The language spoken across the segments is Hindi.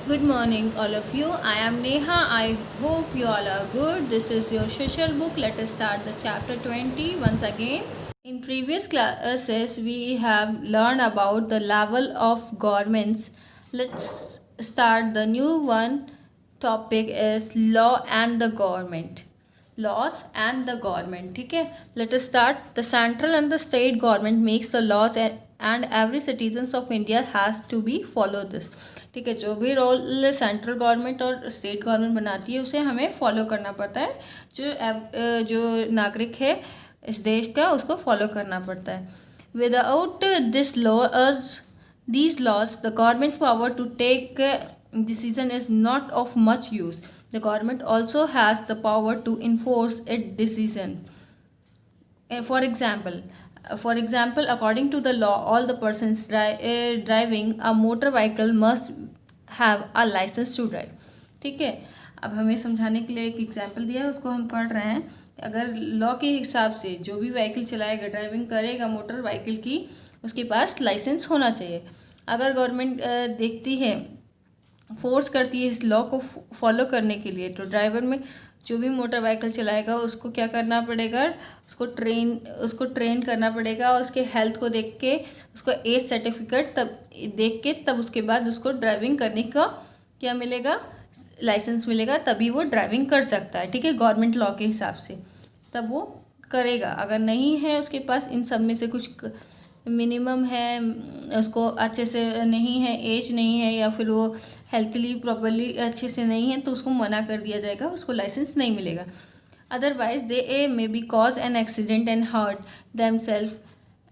Good morning, all of you. I am Neha. I hope you all are good. This is your social book. Let us start the chapter 20 once again. In previous classes, we have learned about the level of governments. Let's start the new one. Topic is law and the government. Laws and the government. ठीक है. Let us start. The central and the state government makes the laws and every citizens of India has to be follow this. ठीक है. जो भी रोल सेंट्रल गवर्नमेंट और स्टेट गवर्नमेंट बनाती है उसे हमें फॉलो करना पड़ता है. जो नागरिक है इस देश का उसको फॉलो करना पड़ता है. Without this laws these laws the government's power to take decision is not of much use. The government also has the power to enforce its decision. For example, according to the law, all the persons driving a motor vehicle must have a license to drive. ठीक है. अब हमें समझाने के लिए एक एग्जाम्पल दिया है, उसको हम पढ़ रहे हैं. अगर लॉ के हिसाब से जो भी व्हीकल चलाएगा, ड्राइविंग करेगा मोटर व्हीकल की, उसके पास लाइसेंस होना चाहिए. अगर गवर्नमेंट देखती है, फोर्स करती है इस लॉ को फॉलो करने के लिए, तो ड्राइवर में जो भी मोटर व्हीकल चलाएगा उसको क्या करना पड़ेगा, उसको ट्रेन करना पड़ेगा. और उसके हेल्थ को देख के, उसको एज सर्टिफिकेट तब देख के, तब उसके बाद उसको ड्राइविंग करने का क्या मिलेगा, लाइसेंस मिलेगा. तभी वो ड्राइविंग कर सकता है. ठीक है. गवर्नमेंट लॉ के हिसाब से तब वो करेगा. अगर नहीं है उसके पास इन सब में से कुछ मिनिमम है, उसको अच्छे से नहीं है, एज नहीं है, या फिर वो हेल्थली प्रॉपरली अच्छे से नहीं है, तो उसको मना कर दिया जाएगा, उसको लाइसेंस नहीं मिलेगा. Otherwise they may be cause an accident and hurt them self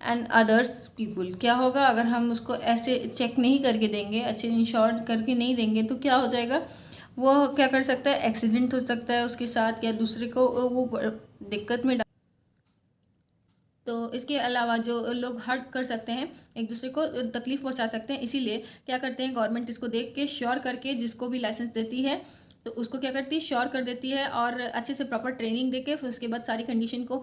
and others people. क्या होगा अगर हम उसको ऐसे चेक नहीं करके देंगे, अच्छे इंश्योर करके नहीं देंगे, तो क्या हो जाएगा, वो क्या कर सकता है, एक्सीडेंट हो सकता है उसके साथ, या दूसरे को वो दिक्कत में. तो इसके अलावा जो लोग हर्ट कर सकते हैं, एक दूसरे को तकलीफ पहुंचा सकते हैं. इसीलिए क्या करते हैं, गवर्नमेंट इसको देख के श्योर करके, जिसको भी लाइसेंस देती है तो उसको क्या करती है, श्योर कर देती है, और अच्छे से प्रॉपर ट्रेनिंग दे के, फिर उसके बाद सारी कंडीशन को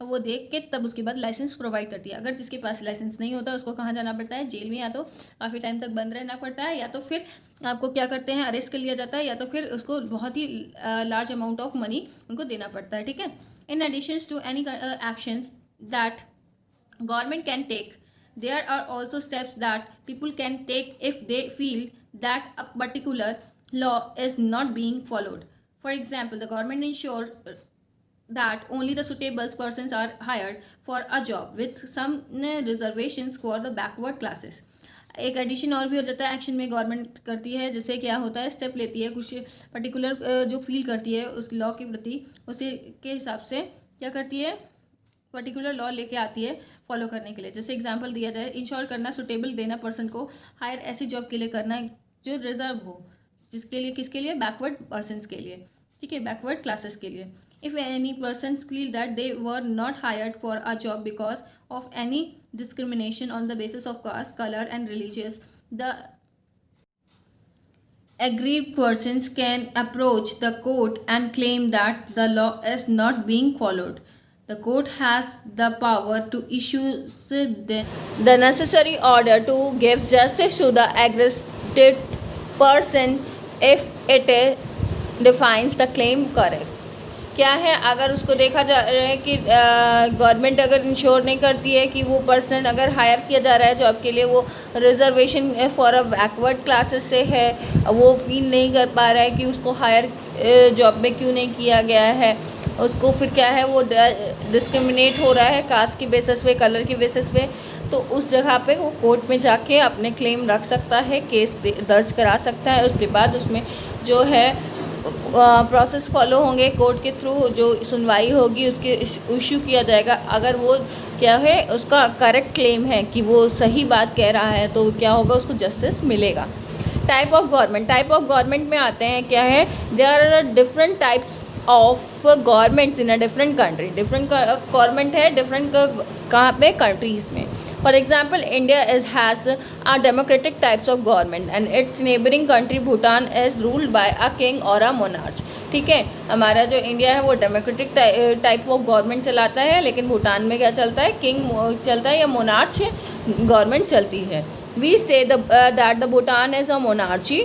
वो देख के तब उसके बाद लाइसेंस प्रोवाइड करती है. अगर जिसके पास लाइसेंस नहीं होता उसको कहाँ जाना पड़ता है, जेल में, या तो काफ़ी टाइम तक बंद रहना पड़ता है, या तो फिर आपको क्या करते हैं, अरेस्ट कर लिया जाता है, या तो फिर उसको बहुत ही लार्ज अमाउंट ऑफ मनी उनको देना पड़ता है. ठीक है. In addition to any actions that government can take, there are also steps that people can take if they feel that a particular law is not being followed. For example, the government ensures that only the suitable persons are hired for a job with some reservations for the backward classes. एक एडिशन और भी हो जाता है, एक्शन में गवर्नमेंट करती है. जैसे क्या होता है, स्टेप लेती है, कुछ पर्टिकुलर जो फील करती है उस लॉ के प्रति, उसी के हिसाब से क्या करती है, पर्टिकुलर लॉ लेके आती है फॉलो करने के लिए. जैसे एग्जांपल दिया जाए, इंश्योर करना, सुटेबल देना पर्सन को हायर ऐसी जॉब के लिए करना जो रिजर्व हो, जिसके लिए, किसके लिए, बैकवर्ड पर्सनस के लिए. ठीक है. बैकवर्ड क्लासेस के लिए. If any person feel that they were not hired for a job because of any discrimination on the basis of caste, colour and religious, the aggrieved persons can approach the court and claim that the law is not being followed. The court has the power to issue the necessary order to give justice to the aggrieved person if it defines the claim correct. क्या है, अगर उसको देखा जा रहा है कि गवर्नमेंट अगर इंश्योर नहीं करती है कि वो पर्सन अगर हायर किया जा रहा है जॉब के लिए, वो reservation for a backward classes से है, वो फील नहीं कर पा रहा है कि उसको हायर जॉब में क्यों नहीं किया गया है, उसको फिर क्या है, वो डिस्क्रिमिनेट हो रहा है कास्ट की बेसिस पे, कलर की बेसिस पे, तो उस जगह पे वो कोर्ट में जाके अपने क्लेम रख सकता है, केस दर्ज करा सकता है. उसके बाद उसमें जो है प्रोसेस फॉलो होंगे, कोर्ट के थ्रू जो सुनवाई होगी उसके इशू किया जाएगा. अगर वो क्या है, उसका करेक्ट क्लेम है कि वो सही बात कह रहा है, तो क्या होगा, उसको जस्टिस मिलेगा. टाइप ऑफ गवर्नमेंट में आते हैं, क्या है, there are different types of governments in a different country. Different government है डिफरेंट कहाँ पे, कंट्रीज़ में. For example, India has a democratic types of government and its neighboring country Bhutan is ruled by a king or a monarch. ठीक है. हमारा जो इंडिया है वो डेमोक्रेटिक टाइप ऑफ गवर्नमेंट चलाता है, लेकिन भूटान में क्या चलता है, किंग चलता है या मोनार्च गवर्नमेंट चलती है. We say that the Bhutan is a monarchy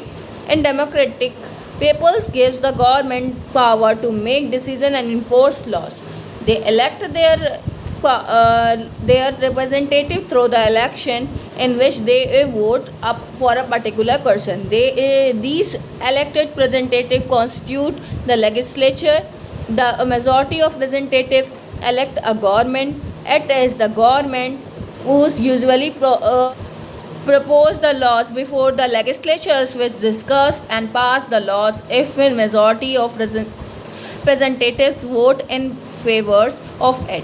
In democratic, peoples gives the government power to make decision and enforce laws. They elect their representative through the election in which they vote up for a particular person. These elected representative constitute the legislature. The majority of representative elect a government. It is the government who's usually propose the laws before the legislatures which discuss and pass the laws if a majority of representatives vote in favors of it.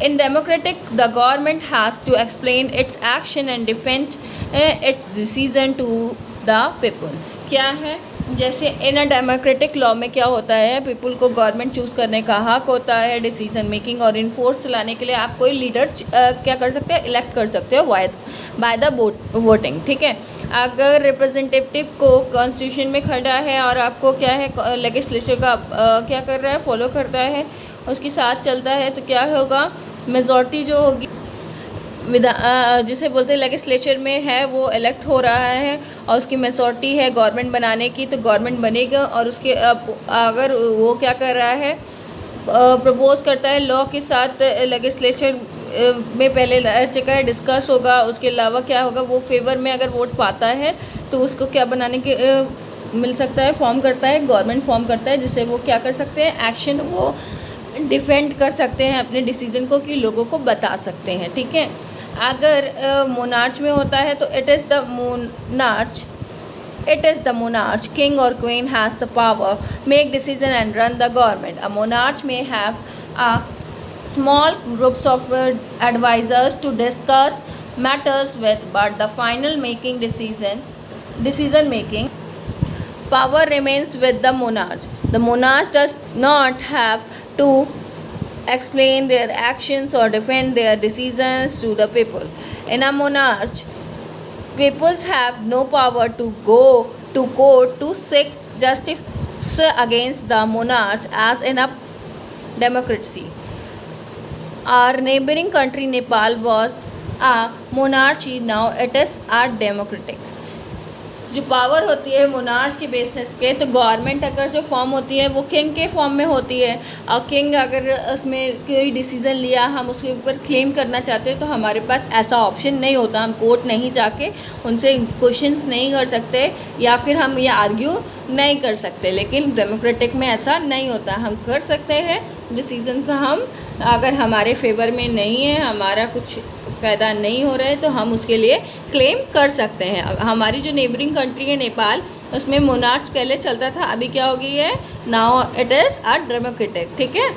In democratic, the government has to explain its action and defend its decision to the people. क्या है, जैसे इन अ डेमोक्रेटिक लॉ में क्या होता है, पीपल को गवर्नमेंट चूज़ करने का हक होता है, डिसीजन मेकिंग और इन्फोर्स लाने के लिए आप कोई लीडर क्या कर सकते हैं, इलेक्ट कर सकते हो बाय द वोटिंग, ठीक है। अगर रिप्रेजेंटेटिव को कॉन्स्टिट्यूशन में खड़ा है और आपको क्या है लेजिस्लेचर का क्या कर रहा है, फॉलो करता है, उसके साथ चलता है, तो क्या होगा, मेजॉरिटी जो होगी जिसे बोलते हैं लेजिस्लेचर में है वो इलेक्ट हो रहा है और उसकी मेजॉरिटी है गवर्नमेंट बनाने की, तो गवर्नमेंट बनेगा। और उसके अगर वो क्या कर रहा है, प्रपोज करता है लॉ के साथ, लेजिस्लेचर में पहले जगह डिस्कस होगा, उसके अलावा क्या होगा, वो फेवर में अगर वोट पाता है तो उसको क्या बनाने के मिल सकता है, फॉर्म करता है, गवर्नमेंट फॉर्म करता है, जिससे वो क्या कर सकते हैं, एक्शन वो डिफेंड कर सकते हैं अपने डिसीजन को, कि लोगों को बता सकते हैं, ठीक है। अगर मोनार्च में होता है तो it is the monarch king और queen has the power make decision and run the government. A monarch may have a small groups of advisors to discuss matters with, but the final decision making power remains with the monarch. The monarch does not have to explain their actions or defend their decisions to the people. In a monarch, peoples have no power to go to court to seek justice against the monarch as in a democracy. Our neighboring country Nepal was a monarchy, now it is a democratic. जो पावर होती है मोनार्च के बेसिस पे, तो गवर्नमेंट अगर जो फॉर्म होती है वो किंग के फॉर्म में होती है, और किंग अगर उसमें कोई डिसीज़न लिया, हम उसके ऊपर क्लेम करना चाहते हैं, तो हमारे पास ऐसा ऑप्शन नहीं होता, हम कोर्ट नहीं जाके उनसे क्वेश्चंस नहीं कर सकते या फिर हम ये आर्ग्यू नहीं कर सकते। लेकिन डेमोक्रेटिक में ऐसा नहीं होता, हम कर सकते हैं डिसीज़न का, हम अगर हमारे फेवर में नहीं है, हमारा कुछ फ़ायदा नहीं हो रहा है, तो हम उसके लिए क्लेम कर सकते हैं। हमारी जो नेबरिंग कंट्री है नेपाल, उसमें मोनार्च पहले चलता था, अभी क्या हो गई है, now it is a democratic, ठीक है।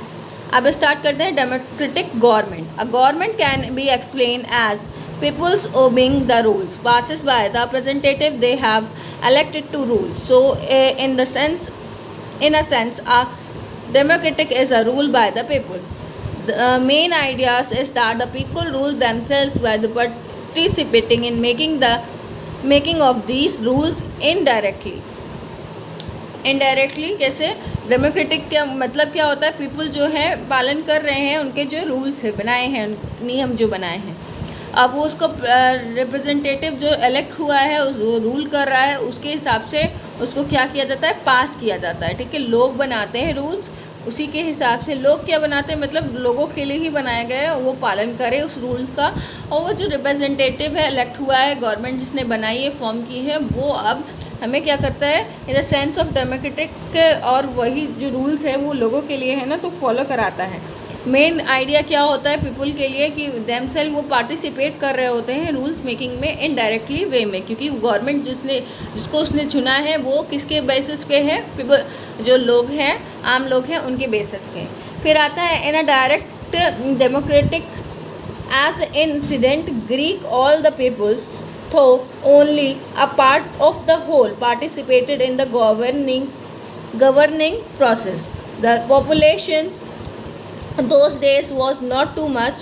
अब स्टार्ट करते हैं democratic government. A government can be explain as peoples obeying the rules passes by the representative they have elected to rule. So in a sense a democratic is a rule by the people. The main ideas is that the people rule themselves by the participating in making of these rules indirectly. जैसे डेमोक्रेटिक क्या मतलब क्या होता है, पीपल जो है पालन कर रहे हैं उनके जो रूल्स है बनाए हैं, नियम जो बनाए हैं, अब वो उसको रिप्रेजेंटेटिव जो इलेक्ट हुआ है वो रूल कर रहा है, उसके हिसाब से उसको क्या किया जाता है, पास किया जाता है, ठीक है। लोग बनाते हैं रूल्स, उसी के हिसाब से लोग क्या बनाते हैं, मतलब लोगों के लिए ही बनाया गया है, वो पालन करे उस रूल्स का, और वो जो रिप्रेजेंटेटिव है इलेक्ट हुआ है, गवर्नमेंट जिसने बनाई है, फॉर्म की है, वो अब हमें क्या करता है, in the sense of democratic, और वही जो रूल्स है वो लोगों के लिए है ना, तो फॉलो कराता है। मेन आइडिया क्या होता है पीपल के लिए, कि देमसेल्फ वो पार्टिसिपेट कर रहे होते हैं रूल्स मेकिंग में इनडायरेक्टली वे में, क्योंकि गवर्नमेंट जिसको उसने चुना है वो किसके बेसिस पे है, पीपल जो लोग हैं, आम लोग हैं, उनके बेसिस पे। फिर आता है in a direct democratic as incident Greek all the peoples though only a part of the whole participated in the governing process. The populations those days was not too much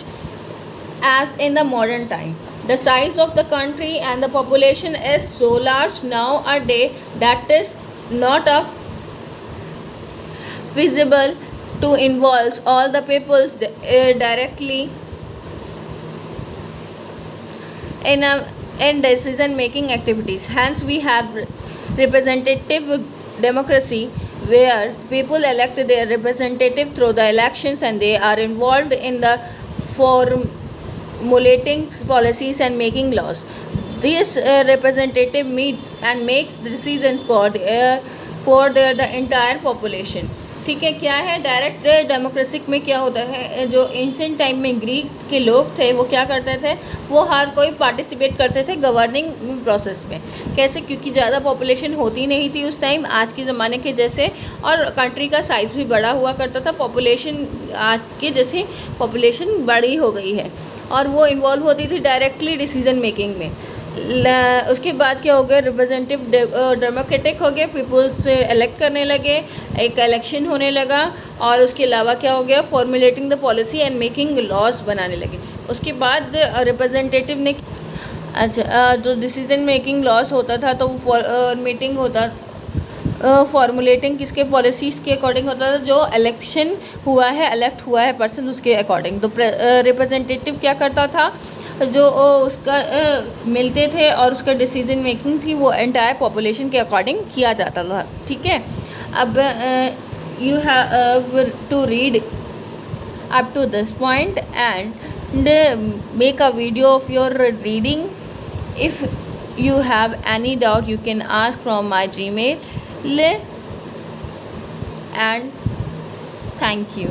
as in the modern time. The size of the country and the population is so large nowadays that is not feasible to involve all the peoples directly in decision making activities. Hence we have representative democracy where people elect their representative through the elections and they are involved in the formulating policies and making laws. This representative meets and makes decisions for the entire population. ठीक है, क्या है डायरेक्ट डेमोक्रेसी में क्या होता है, जो एंशिएंट टाइम में ग्रीक के लोग थे वो क्या करते थे, वो हर कोई पार्टिसिपेट करते थे गवर्निंग प्रोसेस में. कैसे, क्योंकि ज़्यादा पॉपुलेशन होती नहीं थी उस टाइम आज के ज़माने के जैसे, और कंट्री का साइज़ भी बड़ा हुआ करता था. पॉपुलेशन आज के जैसे पॉपुलेशन बड़ी हो गई है और वो इन्वॉल्व होती थी डायरेक्टली डिसीजन मेकिंग में. उसके बाद क्या हो गया, रिप्रेजेंटेटिव डेमोक्रेटिक हो गया, पीपल्स इलेक्ट करने लगे, एक इलेक्शन होने लगा. और उसके अलावा क्या हो गया, formulating the policy and making laws बनाने लगे. उसके बाद रिप्रेजेंटेटिव ने जो डिसीजन मेकिंग लॉज होता था तो मीटिंग होता, फॉर्मुलेटिंग किसके पॉलिसीज़ के अकॉर्डिंग होता था, जो इलेक्शन हुआ है, इलेक्ट हुआ है पर्सन उसके अकॉर्डिंग. तो रिप्रेजेंटेटिव क्या करता था, जो उसका मिलते थे और उसका डिसीजन मेकिंग थी वो एंटायर पॉपुलेशन के अकॉर्डिंग किया जाता था. ठीक है, अब you have to read up to this point and make a video of your reading. If you have any doubt you can ask from my Gmail and thank you.